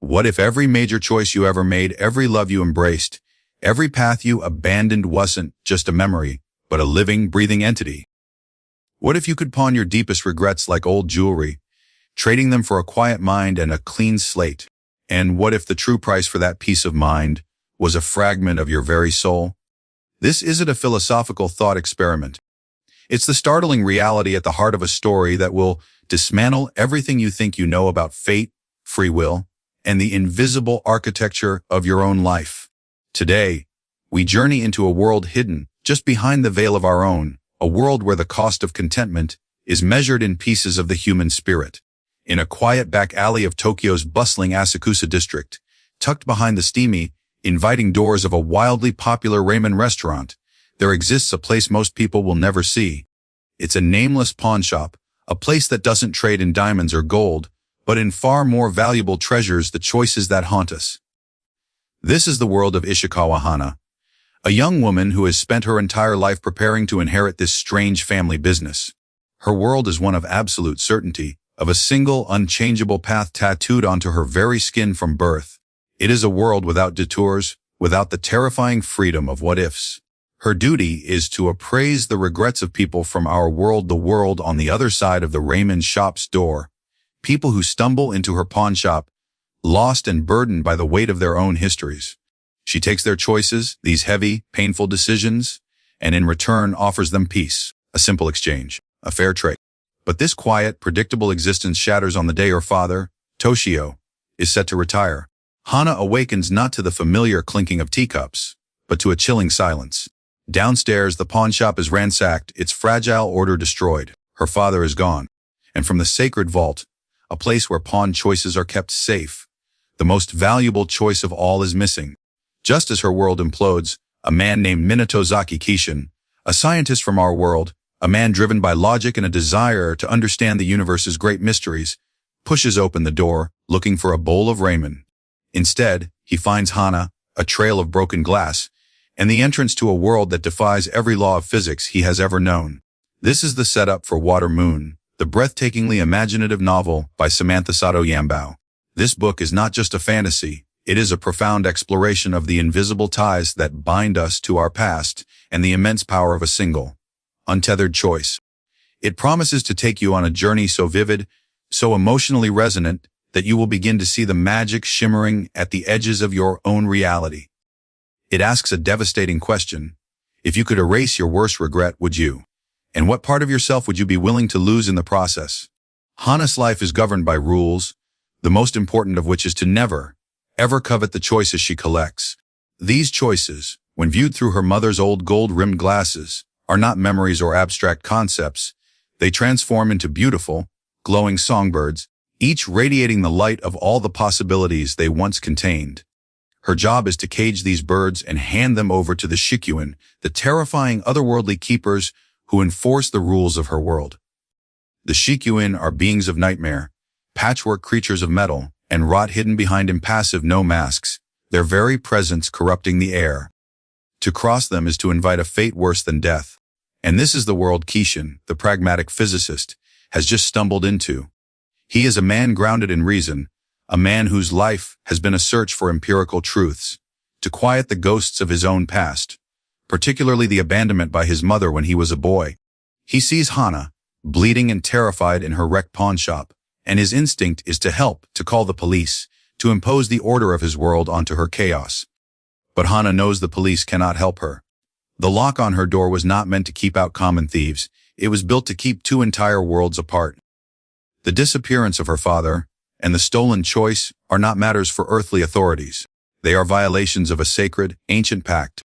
What if every major choice you ever made, every love you embraced, every path you abandoned wasn't just a memory, but a living, breathing entity? What if you could pawn your deepest regrets like old jewelry, trading them for a quiet mind and a clean slate? And what if the true price for that peace of mind was a fragment of your very soul? This isn't a philosophical thought experiment. It's the startling reality at the heart of a story that will dismantle everything you think you know about fate, free will, and the invisible architecture of your own life. Today, we journey into a world hidden just behind the veil of our own, a world where the cost of contentment is measured in pieces of the human spirit. In a quiet back alley of Tokyo's bustling Asakusa district, tucked behind the steamy, inviting doors of a wildly popular ramen restaurant, there exists a place most people will never see. It's a nameless pawn shop, a place that doesn't trade in diamonds or gold, but in far more valuable treasures, the choices that haunt us. This is the world of Ishikawa Hana, a young woman who has spent her entire life preparing to inherit this strange family business. Her world is one of absolute certainty, of a single, unchangeable path tattooed onto her very skin from birth. It is a world without detours, without the terrifying freedom of what-ifs. Her duty is to appraise the regrets of people from our world, the world on the other side of the ramen shop's door. People who stumble into her pawn shop, lost and burdened by the weight of their own histories. She takes their choices, these heavy, painful decisions, and in return offers them peace, a simple exchange, a fair trade. But this quiet, predictable existence shatters on the day her father, Toshio, is set to retire. Hana awakens not to the familiar clinking of teacups, but to a chilling silence. Downstairs, the pawn shop is ransacked, its fragile order destroyed. Her father is gone. And from the sacred vault, a place where pawn choices are kept safe, the most valuable choice of all is missing. Just as her world implodes, a man named Minatozaki Kishin, a scientist from our world, a man driven by logic and a desire to understand the universe's great mysteries, pushes open the door, looking for a bowl of ramen. Instead, he finds Hana, a trail of broken glass, and the entrance to a world that defies every law of physics he has ever known. This is the setup for Water Moon, the breathtakingly imaginative novel by Samantha Sato Yambao. This book is not just a fantasy, it is a profound exploration of the invisible ties that bind us to our past and the immense power of a single, untethered choice. It promises to take you on a journey so vivid, so emotionally resonant, that you will begin to see the magic shimmering at the edges of your own reality. It asks a devastating question. If you could erase your worst regret, would you? And what part of yourself would you be willing to lose in the process? Hana's life is governed by rules, the most important of which is to never, ever covet the choices she collects. These choices, when viewed through her mother's old gold-rimmed glasses, are not memories or abstract concepts. They transform into beautiful, glowing songbirds, each radiating the light of all the possibilities they once contained. Her job is to cage these birds and hand them over to the Shikuin, the terrifying otherworldly keepers who enforce the rules of her world. The Shikuin are beings of nightmare, patchwork creatures of metal, and rot hidden behind impassive no masks, their very presence corrupting the air. To cross them is to invite a fate worse than death. And this is the world Kishin, the pragmatic physicist, has just stumbled into. He is a man grounded in reason, a man whose life has been a search for empirical truths, to quiet the ghosts of his own past, particularly the abandonment by his mother when he was a boy. He sees Hana, bleeding and terrified in her wrecked pawn shop, and his instinct is to help, to call the police, to impose the order of his world onto her chaos. But Hana knows the police cannot help her. The lock on her door was not meant to keep out common thieves, it was built to keep two entire worlds apart. The disappearance of her father and the stolen choice are not matters for earthly authorities. They are violations of a sacred, ancient pact.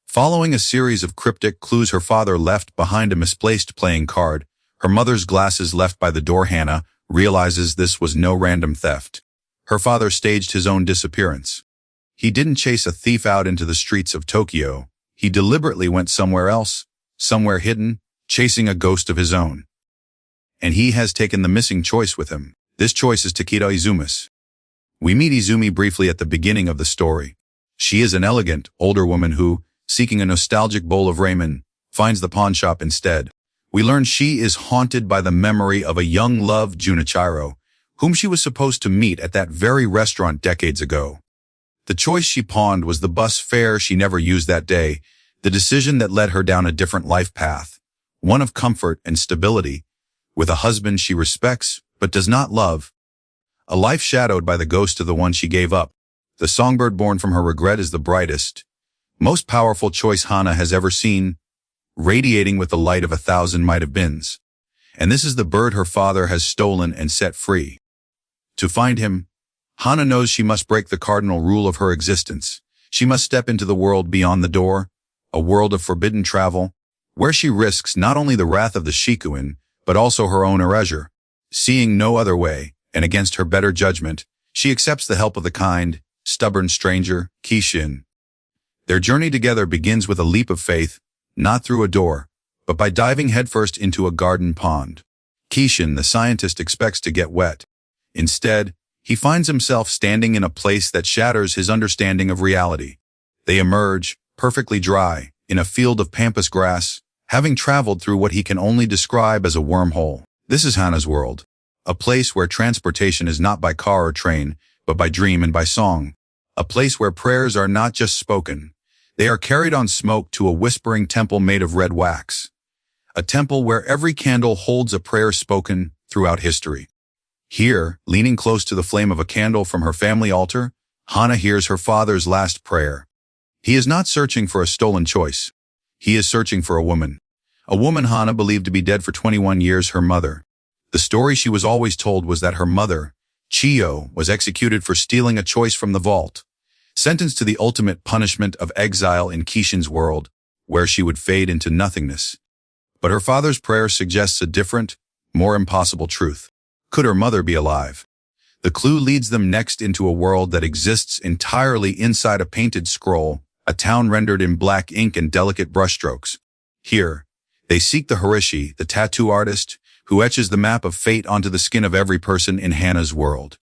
Following a series of cryptic clues her father left behind a misplaced playing card, her mother's glasses left by the door, Hana realizes this was no random theft. Her father staged his own disappearance. He didn't chase a thief out into the streets of Tokyo. He deliberately went somewhere else, somewhere hidden, chasing a ghost of his own. And he has taken the missing choice with him. This choice is Takeda Izumi's. We meet Izumi briefly at the beginning of the story. She is an elegant, older woman who, seeking a nostalgic bowl of ramen, finds the pawn shop instead. We learn she is haunted by the memory of a young love, Junichiro, whom she was supposed to meet at that very restaurant decades ago. The choice she pawned was the bus fare she never used that day, the decision that led her down a different life path, one of comfort and stability, with a husband she respects but does not love, a life shadowed by the ghost of the one she gave up. The songbird born from her regret is the brightest, most powerful choice Hana has ever seen, radiating with the light of 1,000 might-have-beens. And this is the bird her father has stolen and set free. To find him, Hana knows she must break the cardinal rule of her existence. She must step into the world beyond the door, a world of forbidden travel, where she risks not only the wrath of the Shikuin, but also her own erasure. Seeing no other way, and against her better judgment, she accepts the help of the kind, stubborn stranger, Kishin. Their journey together begins with a leap of faith, not through a door, but by diving headfirst into a garden pond. Kishin, the scientist, expects to get wet. Instead, he finds himself standing in a place that shatters his understanding of reality. They emerge, perfectly dry, in a field of pampas grass, having traveled through what he can only describe as a wormhole. This is Hana's world, a place where transportation is not by car or train, but by dream and by song. A place where prayers are not just spoken. They are carried on smoke to a whispering temple made of red wax. A temple where every candle holds a prayer spoken throughout history. Here, leaning close to the flame of a candle from her family altar, Hana hears her father's last prayer. He is not searching for a stolen choice. He is searching for a woman. A woman Hana believed to be dead for 21 years, her mother. The story she was always told was that her mother, Chiyo, was executed for stealing a choice from the vault, sentenced to the ultimate punishment of exile in Kishin's world, where she would fade into nothingness. But her father's prayer suggests a different, more impossible truth. Could her mother be alive? The clue leads them next into a world that exists entirely inside a painted scroll, a town rendered in black ink and delicate brushstrokes. Here, they seek the Horishi, the tattoo artist, who etches the map of fate onto the skin of every person in Hana's world.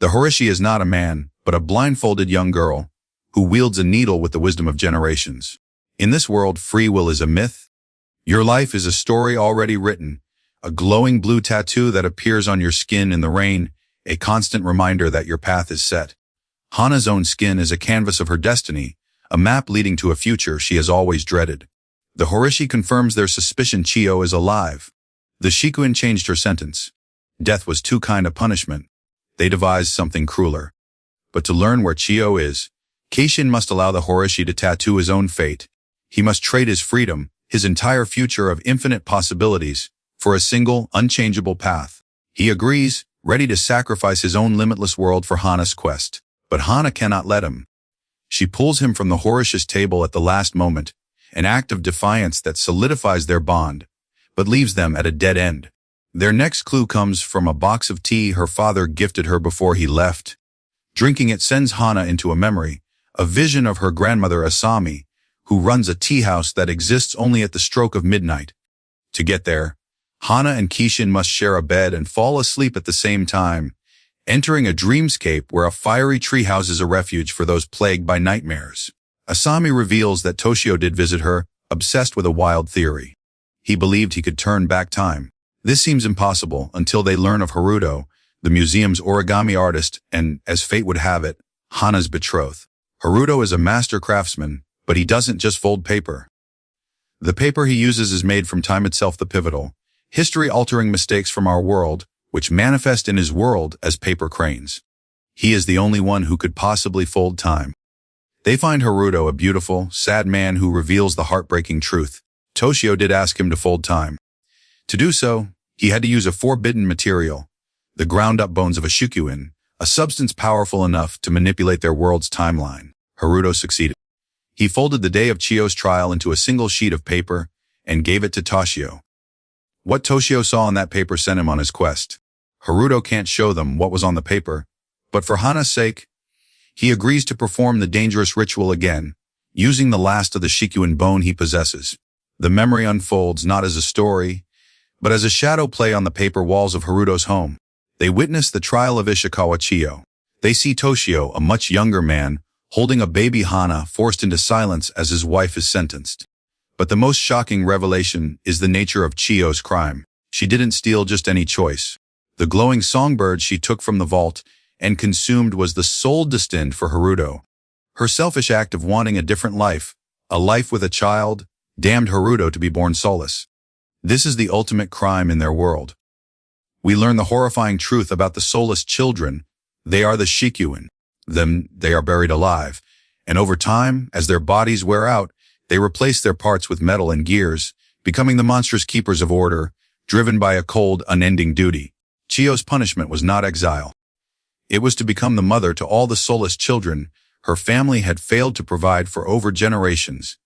The Horishi is not a man, but a blindfolded young girl, who wields a needle with the wisdom of generations. In this world, free will is a myth. Your life is a story already written, a glowing blue tattoo that appears on your skin in the rain, a constant reminder that your path is set. Hana's own skin is a canvas of her destiny, a map leading to a future she has always dreaded. The Horishi confirms their suspicion Chiyo is alive. The Shikuin changed her sentence. Death was too kind a punishment. They devised something crueler. But to learn where Chiyo is, Keishin must allow the Horishi to tattoo his own fate. He must trade his freedom, his entire future of infinite possibilities, for a single, unchangeable path. He agrees, ready to sacrifice his own limitless world for Hana's quest. But Hana cannot let him. She pulls him from the Horishi's table at the last moment, an act of defiance that solidifies their bond, but leaves them at a dead end. Their next clue comes from a box of tea her father gifted her before he left. Drinking it sends Hana into a memory, a vision of her grandmother Asami, who runs a tea house that exists only at the stroke of midnight. To get there, Hana and Kishin must share a bed and fall asleep at the same time, entering a dreamscape where a fiery tree houses a refuge for those plagued by nightmares. Asami reveals that Toshio did visit her, obsessed with a wild theory. He believed he could turn back time. This seems impossible until they learn of Haruto, the museum's origami artist, and, as fate would have it, Hana's betrothed. Haruto is a master craftsman, but he doesn't just fold paper. The paper he uses is made from time itself, the pivotal, history-altering mistakes from our world, which manifest in his world as paper cranes. He is the only one who could possibly fold time. They find Haruto a beautiful, sad man who reveals the heartbreaking truth. Toshio did ask him to fold time. To do so, he had to use a forbidden material, the ground-up bones of a Shikuin, a substance powerful enough to manipulate their world's timeline. Haruto succeeded. He folded the day of Chiyo's trial into a single sheet of paper and gave it to Toshio. What Toshio saw on that paper sent him on his quest. Haruto can't show them what was on the paper, but for Hana's sake, he agrees to perform the dangerous ritual again, using the last of the Shikuin bone he possesses. The memory unfolds not as a story, but as a shadow play on the paper walls of Haruto's home. They witness the trial of Ishikawa Chiyo. They see Toshio, a much younger man, holding a baby Hana forced into silence as his wife is sentenced. But the most shocking revelation is the nature of Chiyo's crime. She didn't steal just any choice. The glowing songbird she took from the vault and consumed was the soul destined for Haruto. Her selfish act of wanting a different life, a life with a child, damned Haruto to be born soulless. This is the ultimate crime in their world. We learn the horrifying truth about the soulless children. They are the Shikuin. They are buried alive. And over time, as their bodies wear out, they replace their parts with metal and gears, becoming the monstrous keepers of order, driven by a cold, unending duty. Chiyo's punishment was not exile. It was to become the mother to all the soulless children her family had failed to provide for over generations.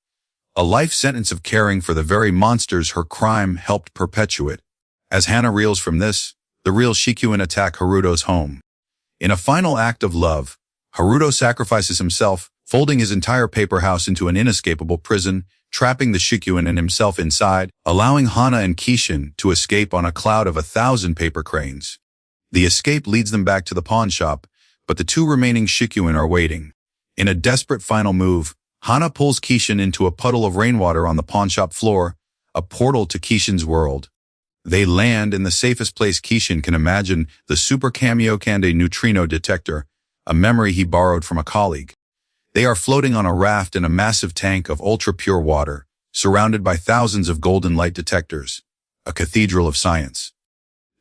A life sentence of caring for the very monsters her crime helped perpetuate. As Hana reels from this, the real Shikuin attack Haruto's home. In a final act of love, Haruto sacrifices himself, folding his entire paper house into an inescapable prison, trapping the Shikuin and himself inside, allowing Hana and Kishin to escape on a cloud of 1,000 paper cranes. The escape leads them back to the pawn shop, but the two remaining Shikuin are waiting. In a desperate final move, Hana pulls Kishin into a puddle of rainwater on the pawnshop floor, a portal to Kishin's world. They land in the safest place Kishin can imagine, the Super Kamiokande neutrino detector, a memory he borrowed from a colleague. They are floating on a raft in a massive tank of ultra-pure water, surrounded by thousands of golden light detectors, a cathedral of science.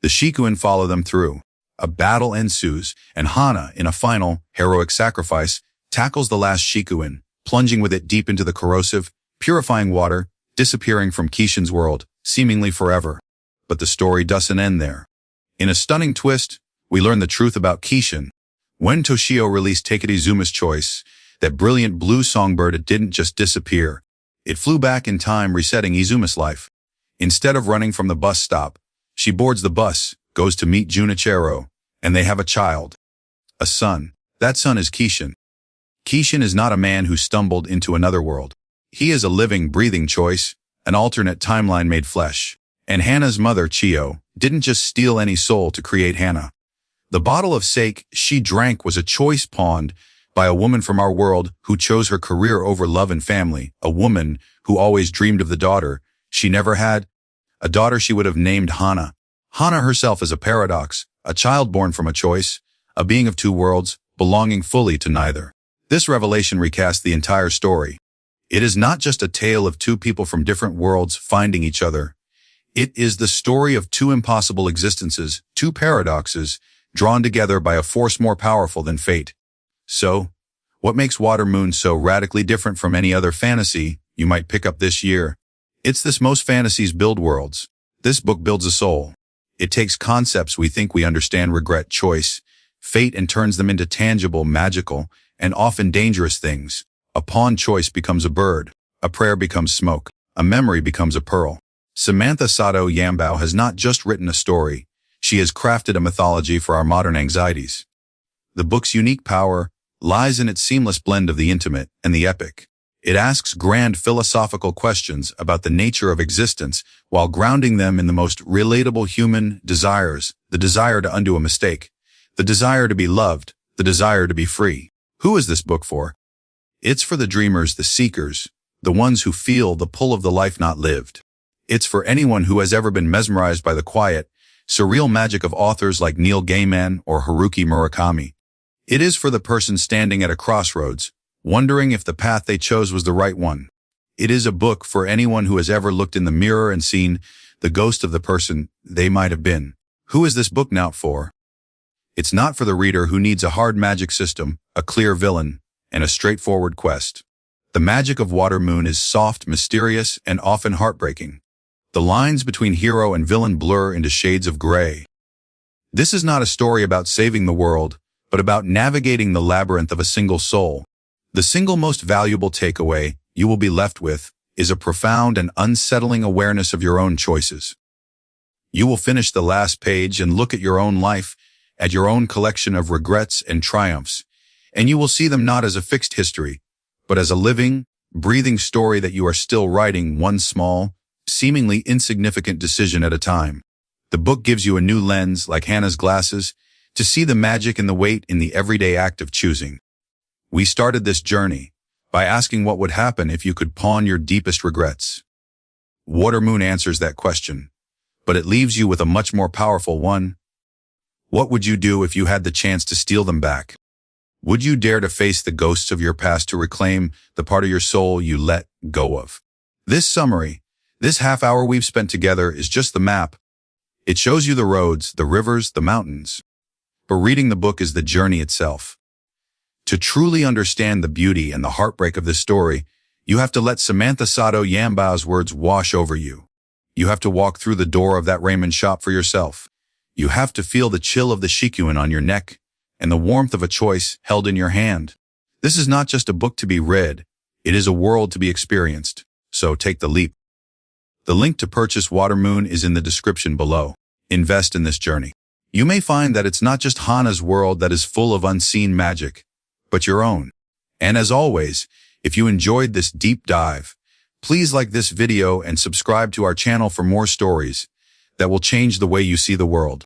The Shikuin follow them through. A battle ensues, and Hana, in a final, heroic sacrifice, tackles the last Shikuin, plunging with it deep into the corrosive, purifying water, disappearing from Kishin's world, seemingly forever. But the story doesn't end there. In a stunning twist, we learn the truth about Kishin. When Toshio released Take It Izumi's Choice, that brilliant blue songbird, it didn't just disappear. It flew back in time, resetting Izumi's life. Instead of running from the bus stop, she boards the bus, goes to meet Junichiro, and they have a child. A son. That son is Kishin. Kishin is not a man who stumbled into another world. He is a living, breathing choice, an alternate timeline made flesh. And Hana's mother, Chiyo, didn't just steal any soul to create Hana. The bottle of sake she drank was a choice pawned by a woman from our world who chose her career over love and family, a woman who always dreamed of the daughter she never had, a daughter she would have named Hana. Hana herself is a paradox, a child born from a choice, a being of two worlds, belonging fully to neither. This revelation recasts the entire story. It is not just a tale of two people from different worlds finding each other. It is the story of two impossible existences, two paradoxes, drawn together by a force more powerful than fate. So, what makes Water Moon so radically different from any other fantasy you might pick up this year? It's this: most fantasies build worlds. This book builds a soul. It takes concepts we think we understand, regret, choice, fate, and turns them into tangible, magical, and often dangerous things. A pawn choice becomes a bird. A prayer becomes smoke. A memory becomes a pearl. Samantha Sato Yambao has not just written a story. She has crafted a mythology for our modern anxieties. The book's unique power lies in its seamless blend of the intimate and the epic. It asks grand philosophical questions about the nature of existence while grounding them in the most relatable human desires: the desire to undo a mistake, the desire to be loved, the desire to be free. Who is this book for? It's for the dreamers, the seekers, the ones who feel the pull of the life not lived. It's for anyone who has ever been mesmerized by the quiet, surreal magic of authors like Neil Gaiman or Haruki Murakami. It is for the person standing at a crossroads, wondering if the path they chose was the right one. It is a book for anyone who has ever looked in the mirror and seen the ghost of the person they might have been. Who is this book now for? It's not for the reader who needs a hard magic system, a clear villain, and a straightforward quest. The magic of Water Moon is soft, mysterious, and often heartbreaking. The lines between hero and villain blur into shades of gray. This is not a story about saving the world, but about navigating the labyrinth of a single soul. The single most valuable takeaway you will be left with is a profound and unsettling awareness of your own choices. You will finish the last page and look at your own life, at your own collection of regrets and triumphs, and you will see them not as a fixed history, but as a living, breathing story that you are still writing, one small, seemingly insignificant decision at a time. The book gives you a new lens, like Hannah's glasses, to see the magic and the weight in the everyday act of choosing. We started this journey by asking what would happen if you could pawn your deepest regrets. Water Moon answers that question, but it leaves you with a much more powerful one. What would you do if you had the chance to steal them back? Would you dare to face the ghosts of your past to reclaim the part of your soul you let go of? This summary, this half hour we've spent together is just the map. It shows you the roads, the rivers, the mountains. But reading the book is the journey itself. To truly understand the beauty and the heartbreak of this story, you have to let Samantha Sato Yambao's words wash over you. You have to walk through the door of that ramen shop for yourself. You have to feel the chill of the shikuin on your neck and the warmth of a choice held in your hand. This is not just a book to be read. It is a world to be experienced. So take the leap. The link to purchase Water Moon is in the description below. Invest in this journey. You may find that it's not just Hana's world that is full of unseen magic, but your own. And as always, if you enjoyed this deep dive, please like this video and subscribe to our channel for more stories that will change the way you see the world.